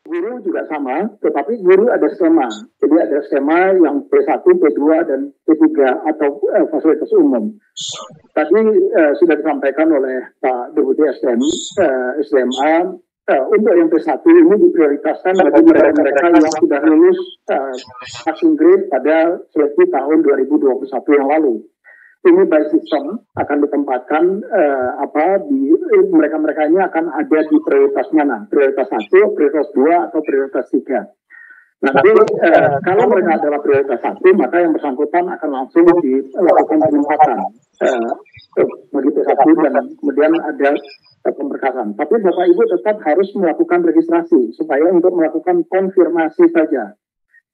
Guru juga sama, tetapi guru ada skema. Jadi ada skema yang P1, P2, dan P3 atau fasilitas umum. Tadi sudah disampaikan oleh Pak Deputi SDMA, untuk yang P1 ini diprioritaskan bagi mereka yang sudah lulus passing grade pada seleksi tahun 2021 yang lalu. Ini by system akan ditempatkan di mereka-mereka ini akan ada di prioritas mana? Prioritas 1, prioritas 2, atau prioritas 3. Nanti kalau mereka adalah prioritas 1, maka yang bersangkutan akan langsung dilakukan penempatan bagi P1 dan kemudian ada pemberkasan. Tapi Bapak Ibu tetap harus melakukan registrasi supaya untuk melakukan konfirmasi saja.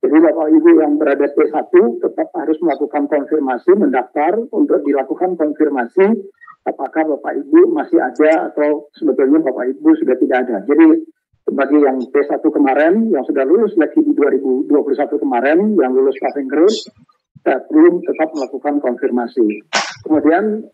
Jadi Bapak Ibu yang berada P1 tetap harus melakukan konfirmasi, mendaftar untuk dilakukan konfirmasi apakah Bapak Ibu masih ada atau sebetulnya Bapak Ibu sudah tidak ada. Jadi bagi yang P1 kemarin, yang sudah lulus seleksi di 2021 kemarin, yang lulus passing grade, belum tetap melakukan konfirmasi. Kemudian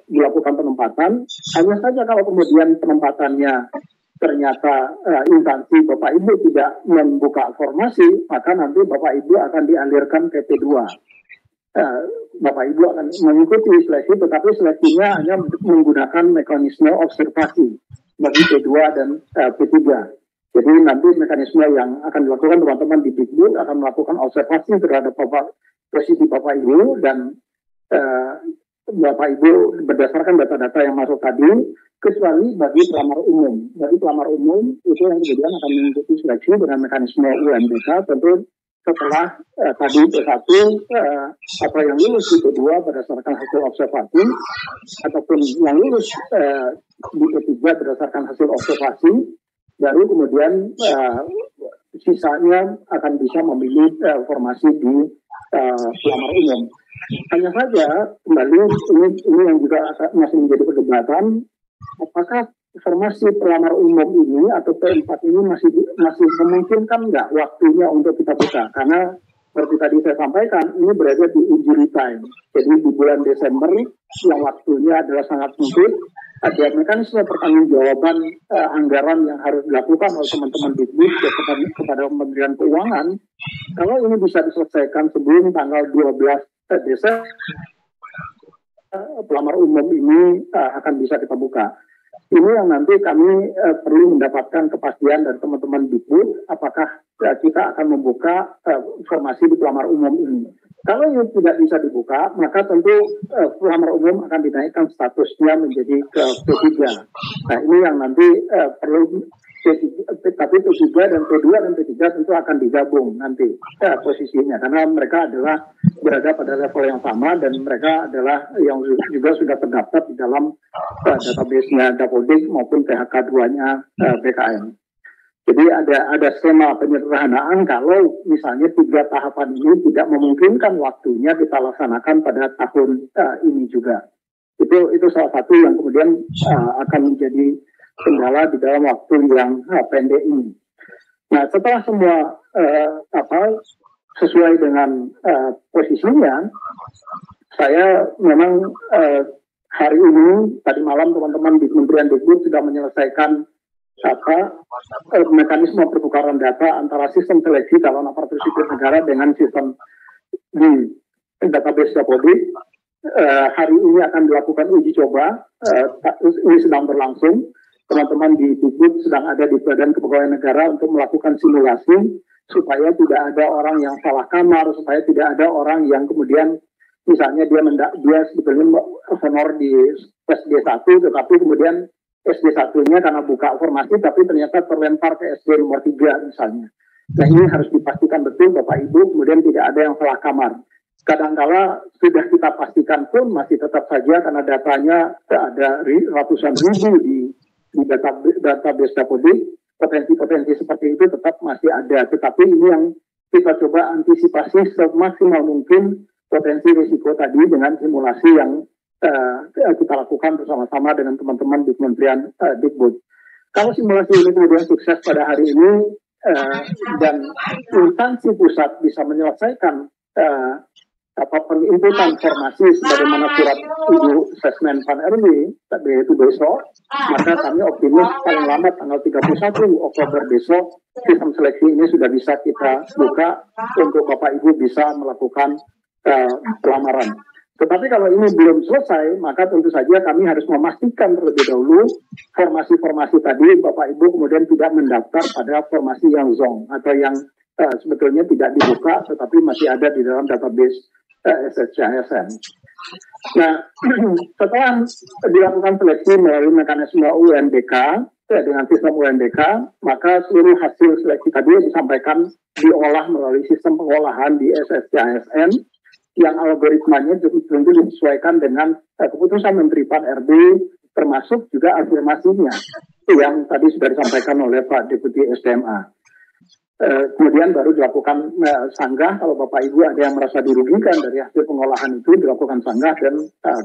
dilakukan penempatan, hanya saja kalau kemudian penempatannya ternyata instansi Bapak Ibu tidak membuka formasi, maka nanti Bapak Ibu akan dialirkan ke P2. Bapak Ibu akan mengikuti seleksi, tetapi seleksinya hanya menggunakan mekanisme observasi bagi P2 dan P3. Jadi nanti mekanisme yang akan dilakukan teman-teman di Dikbud akan melakukan observasi terhadap posisi Bapak Ibu dan Bapak Ibu berdasarkan data-data yang masuk tadi, kecuali bagi pelamar umum. Bagi pelamar umum itu yang kemudian akan mengikuti seleksi dengan mekanisme UMBK, tentu setelah tadi P1 atau yang lulus di P2 berdasarkan hasil observasi, ataupun yang lulus di P3 berdasarkan hasil observasi, baru kemudian sisanya akan bisa memilih formasi di pelamar umum. Hanya saja kembali ini yang juga masih menjadi perdebatan, apakah formasi pelamar umum ini atau P4 ini masih memungkinkan nggak waktunya untuk kita buka? Karena seperti tadi saya sampaikan, ini berada di injury time. Jadi di bulan Desember yang waktunya adalah sangat sempit, ada mekanisme pertanggungjawaban anggaran yang harus dilakukan oleh teman-teman Dikbud kepada Kementerian Keuangan. Kalau ini bisa diselesaikan sebelum tanggal 12 Desember, pelamar umum ini akan bisa kita buka. Ini yang nanti kami perlu mendapatkan kepastian dari teman-teman Dikbud, apakah kita akan membuka formasi di pelamar umum ini. Kalau ini tidak bisa dibuka, maka tentu pelamar umum akan dinaikkan statusnya menjadi ke P3. Nah ini yang nanti perlu, tapi P3 dan P2 dan P3 tentu akan digabung nanti posisinya, karena mereka adalah berada pada level yang sama dan mereka adalah yang juga sudah terdaftar di dalam database-nya Dapodik maupun PHK2-nya BKN. Jadi ada skema penyederhanaan kalau misalnya 3 tahapan ini tidak memungkinkan waktunya kita laksanakan pada tahun ini juga. Itu salah satu yang kemudian akan menjadi kendala di dalam waktu yang pendek ini. Nah, setelah semua sesuai dengan posisinya, saya memang hari ini tadi malam teman-teman di Kementerian Dikbud sudah menyelesaikan mekanisme pertukaran data antara sistem seleksi calon aparatur sipil negara dengan sistem di database Dapodik. Hari ini akan dilakukan uji coba, ini sedang berlangsung. Teman-teman di Dikbud sedang ada di Badan Kepegawaian Negara untuk melakukan simulasi supaya tidak ada orang yang salah kamar, supaya tidak ada orang yang kemudian misalnya dia sebetulnya honor di SD1 tetapi kemudian SD1-nya karena buka formasi tapi ternyata terlempar ke SD nomor 3 misalnya. Nah ini harus dipastikan betul Bapak Ibu, kemudian tidak ada yang salah kamar. Kadangkala sudah kita pastikan pun masih tetap saja karena datanya ada ratusan ribu di database Dapodik, potensi-potensi seperti itu tetap masih ada. Tetapi ini yang kita coba antisipasi semaksimal mungkin potensi risiko tadi dengan simulasi yang kita lakukan bersama-sama dengan teman-teman di Kementerian Dikbud. Kalau simulasi ini kemudian sukses pada hari ini dan instansi pusat bisa menyelesaikan penginputan formasi sebagaimana surat Ibu Sesmen Pan RW yaitu besok, maka kami optimis paling lambat tanggal 31 Oktober besok sistem seleksi ini sudah bisa kita buka untuk Bapak Ibu bisa melakukan pelamaran. Tetapi kalau ini belum selesai, maka tentu saja kami harus memastikan terlebih dahulu formasi-formasi tadi Bapak Ibu kemudian tidak mendaftar pada formasi yang zong atau yang sebetulnya tidak dibuka tetapi masih ada di dalam database SSCSN. Nah, setelah dilakukan seleksi melalui mekanisme UNBK dengan sistem UNBK, maka seluruh hasil seleksi tadi disampaikan diolah melalui sistem pengolahan di SSCSN yang algoritmanya tentu disesuaikan dengan keputusan Menteri Pan RB termasuk juga afirmasinya yang tadi sudah disampaikan oleh Pak Deputi SDMA. Kemudian baru dilakukan sanggah kalau Bapak Ibu ada yang merasa dirugikan dari hasil pengolahan itu dilakukan sanggah dan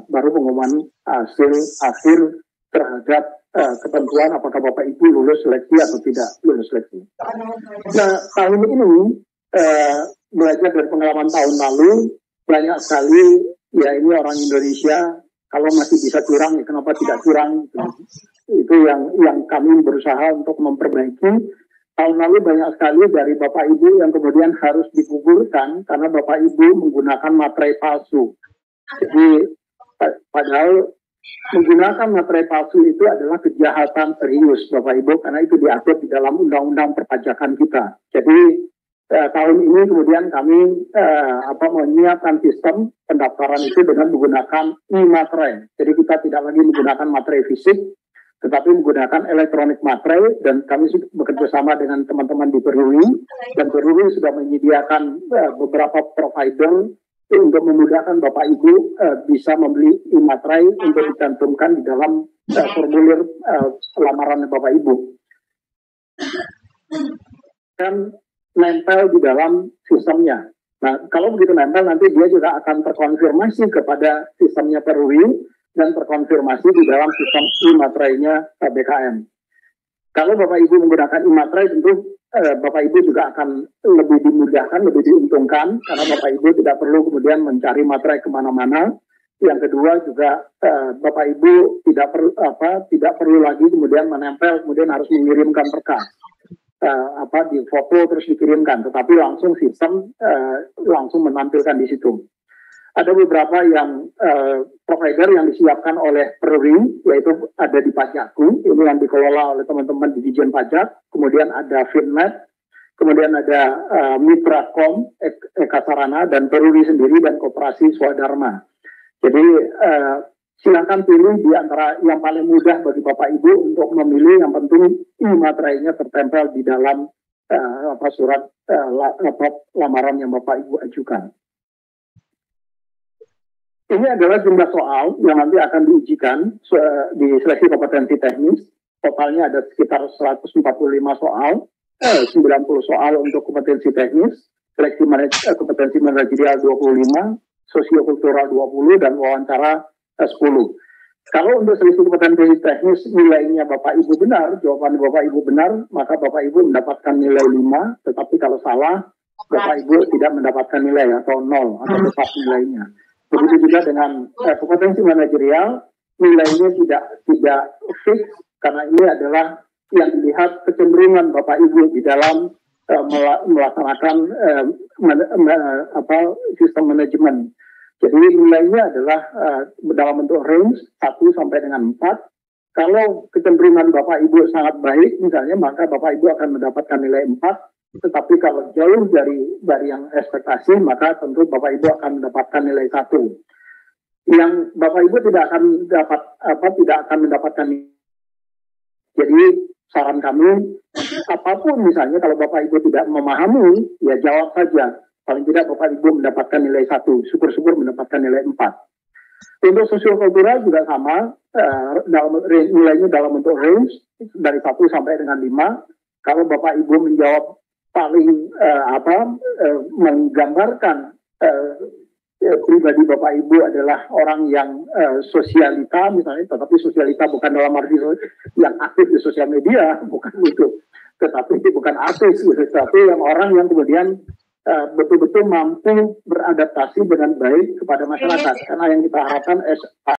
baru pengumuman hasil akhir terhadap ketentuan apakah Bapak Ibu lulus seleksi atau tidak lulus seleksi. Nah, tahun ini belajar dari pengalaman tahun lalu banyak sekali ya ini orang Indonesia kalau masih bisa curang ya kenapa tidak curang itu yang kami berusaha untuk memperbaiki. Tahun lalu banyak sekali dari Bapak Ibu yang kemudian harus digugurkan karena Bapak Ibu menggunakan materai palsu. Jadi padahal menggunakan materai palsu itu adalah kejahatan serius Bapak Ibu karena itu diatur di dalam undang-undang perpajakan kita. Jadi tahun ini kemudian kami menyiapkan sistem pendaftaran itu dengan menggunakan e-materai. Jadi kita tidak lagi menggunakan materai fisik, tetapi menggunakan elektronik materai dan kami bekerja sama dengan teman-teman di Peruri dan Peruri sudah menyediakan beberapa provider untuk memudahkan Bapak Ibu bisa membeli e-materai untuk dicantumkan di dalam formulir lamaran Bapak Ibu. Dan nempel di dalam sistemnya. Nah, kalau begitu nempel, nanti dia juga akan terkonfirmasi kepada sistemnya Peruri dan terkonfirmasi di dalam sistem e-materainya BKM. Kalau Bapak Ibu menggunakan e-materai, tentu Bapak Ibu juga akan lebih dimudahkan, lebih diuntungkan, karena Bapak Ibu tidak perlu kemudian mencari materai kemana-mana. Yang kedua juga Bapak Ibu tidak perlu lagi kemudian menempel, kemudian harus mengirimkan berkas. Di foto terus dikirimkan, tetapi langsung sistem langsung menampilkan di situ. Ada beberapa yang provider yang disiapkan oleh Peruri, yaitu ada di Pajakku, ini yang dikelola oleh teman-teman di Dijen Pajak, kemudian ada Finnet, kemudian ada Mitracom, Eka Sarana, dan Peruri sendiri, dan Koperasi Swadharma. Jadi silakan pilih di antara yang paling mudah bagi Bapak Ibu untuk memilih. Yang penting e-materainya tertempel di dalam surat lamaran yang Bapak Ibu ajukan. Ini adalah jumlah soal yang nanti akan diujikan di seleksi kompetensi teknis. Totalnya ada sekitar 145 soal, 90 soal untuk kompetensi teknis, seleksi kompetensi manajerial 25, sosiokultural 20, dan wawancara 10. Kalau untuk selisih kompetensi teknis nilainya Bapak Ibu benar, jawaban Bapak Ibu benar, maka Bapak Ibu mendapatkan nilai 5, tetapi kalau salah, Bapak Ibu tidak mendapatkan nilai atau 0, atau tetap nilainya. Begitu juga dengan kompetensi manajerial, nilainya tidak fix, karena ini adalah yang dilihat kecenderungan Bapak Ibu di dalam melaksanakan sistem manajemen. Jadi nilainya adalah dalam bentuk range 1 sampai dengan 4. Kalau kecenderungan Bapak Ibu sangat baik misalnya, maka Bapak Ibu akan mendapatkan nilai 4. Tetapi kalau jauh dari yang ekspektasi, maka tentu Bapak Ibu akan mendapatkan nilai 1. Yang Bapak Ibu tidak akan mendapatkan. Jadi saran kami, apapun misalnya kalau Bapak Ibu tidak memahami, ya jawab saja. Paling tidak Bapak Ibu mendapatkan nilai 1, syukur-syukur mendapatkan nilai 4. Untuk sosiokultural juga sama, nilainya dalam bentuk range, dari 1 sampai dengan 5. Kalau Bapak Ibu menjawab paling menggambarkan pribadi Bapak Ibu adalah orang yang sosialita misalnya, tetapi sosialita bukan dalam arti yang aktif di sosial media, bukan itu. Tetapi bukan artis, tetapi yang orang yang kemudian betul-betul mampu beradaptasi dengan baik kepada masyarakat. Karena yang kita harapkan